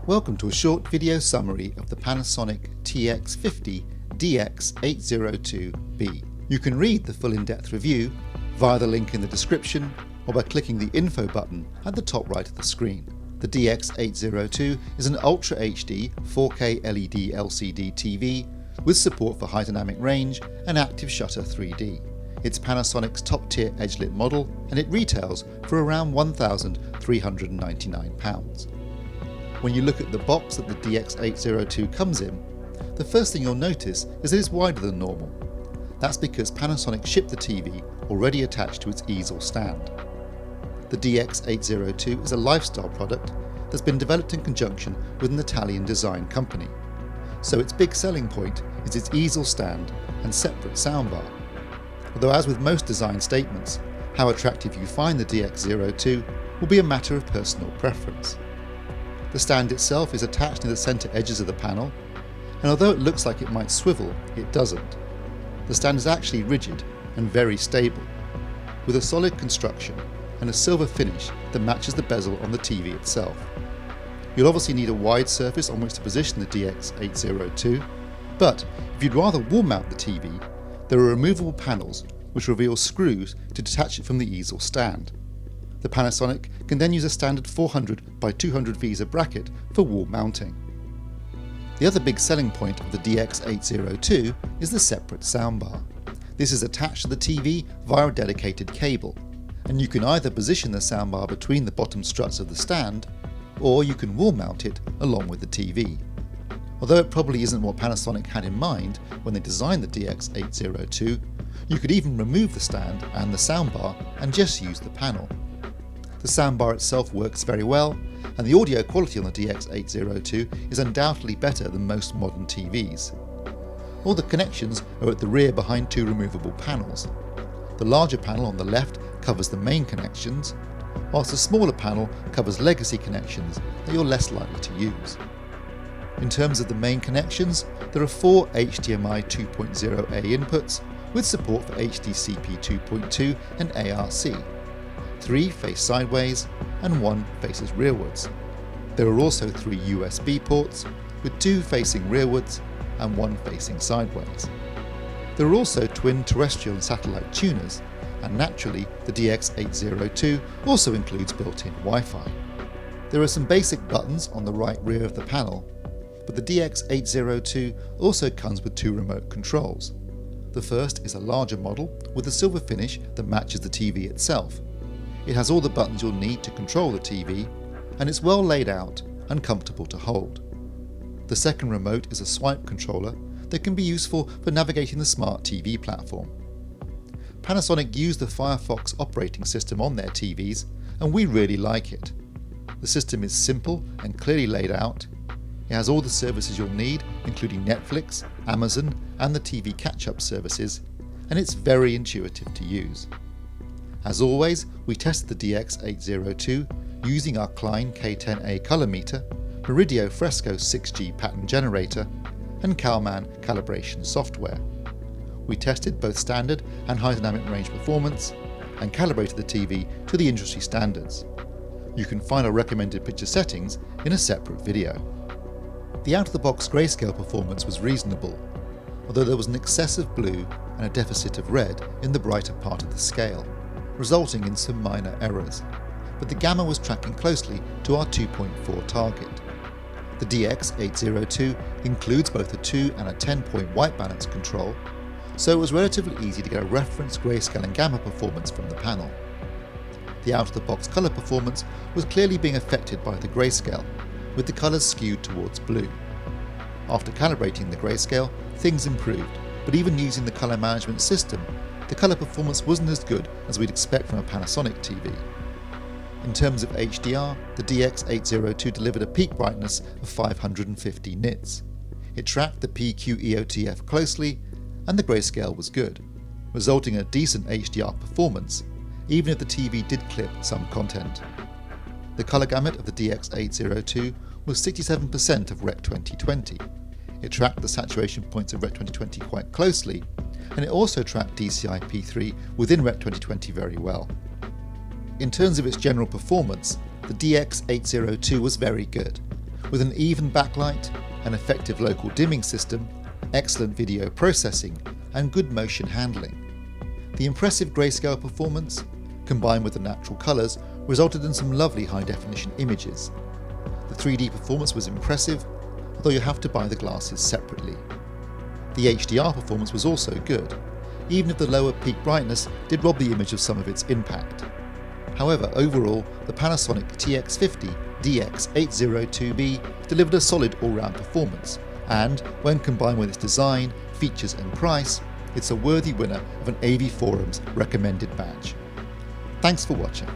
Welcome to a short video summary of the Panasonic TX-50DX802B. You can read the full in-depth review via the link in the description or by clicking the info button at the top right of the screen. The DX802 is an Ultra HD 4K LED LCD TV with support for high dynamic range and active shutter 3D. It's Panasonic's top-tier edge-lit model and it retails for around £1,399. When you look at the box that the DX802 comes in, the first thing you'll notice is that it's wider than normal. That's because Panasonic shipped the TV already attached to its easel stand. The DX802 is a lifestyle product that's been developed in conjunction with an Italian design company. So its big selling point is its easel stand and separate soundbar. Although as with most design statements, how attractive you find the DX02 will be a matter of personal preference. The stand itself is attached near the centre edges of the panel, and although it looks like it might swivel, it doesn't. The stand is actually rigid and very stable, with a solid construction and a silver finish that matches the bezel on the TV itself. You'll obviously need a wide surface on which to position the DX802, but if you'd rather wall mount the TV, there are removable panels which reveal screws to detach it from the easel stand. The Panasonic can then use a standard 400 by 200 Visa bracket for wall mounting. The other big selling point of the DX802 is the separate soundbar. This is attached to the TV via a dedicated cable, and you can either position the soundbar between the bottom struts of the stand, or you can wall mount it along with the TV. Although it probably isn't what Panasonic had in mind when they designed the DX802, you could even remove the stand and the soundbar and just use the panel. The soundbar itself works very well, and the audio quality on the DX802 is undoubtedly better than most modern TVs. All the connections are at the rear behind two removable panels. The larger panel on the left covers the main connections, whilst the smaller panel covers legacy connections that you're less likely to use. In terms of the main connections, there are 4 HDMI 2.0A inputs with support for HDCP 2.2 and ARC. 3 face sideways and 1 faces rearwards. There are also 3 USB ports with 2 facing rearwards and 1 facing sideways. There are also twin terrestrial and satellite tuners, and naturally the DX802 also includes built-in Wi-Fi. There are some basic buttons on the right rear of the panel, but the DX802 also comes with 2 remote controls. The first is a larger model with a silver finish that matches the TV itself. It has all the buttons you'll need to control the TV, and it's well laid out and comfortable to hold. The second remote is a swipe controller that can be useful for navigating the smart TV platform. Panasonic used the Firefox operating system on their TVs, and we really like it. The system is simple and clearly laid out. It has all the services you'll need, including Netflix, Amazon, and the TV catch-up services, and it's very intuitive to use. As always, we tested the DX802 using our Klein K10A color meter, Meridio Fresco 6G pattern generator, and Calman calibration software. We tested both standard and high dynamic range performance, and calibrated the TV to the industry standards. You can find our recommended picture settings in a separate video. The out-of-the-box grayscale performance was reasonable, although there was an excess of blue and a deficit of red in the brighter part of the scale, resulting in some minor errors, but the gamma was tracking closely to our 2.4 target. The DX802 includes both a 2 and a 10-point white balance control, so it was relatively easy to get a reference grayscale and gamma performance from the panel. The out-of-the-box colour performance was clearly being affected by the grayscale, with the colours skewed towards blue. After calibrating the grayscale, things improved, but even using the colour management system, the colour performance wasn't as good as we'd expect from a Panasonic TV. In terms of HDR, the DX802 delivered a peak brightness of 550 nits. It tracked the PQ-EOTF closely, and the grayscale was good, resulting in a decent HDR performance, even if the TV did clip some content. The colour gamut of the DX802 was 67% of Rec 2020. It tracked the saturation points of Rec 2020 quite closely, and it also tracked DCI P3 within Rec 2020 very well. In terms of its general performance, the DX802 was very good, With an even backlight, an effective local dimming system, excellent video processing, and good motion handling. The impressive grayscale performance, combined with the natural colours, resulted in some lovely high-definition images. The 3D performance was impressive, although you have to buy the glasses separately. The HDR performance was also good, even if the lower peak brightness did rob the image of some of its impact. However, overall, the Panasonic TX-50DX802B delivered a solid all-round performance, and when combined with its design, features and price, it's a worthy winner of an AV Forum's recommended badge. Thanks for watching.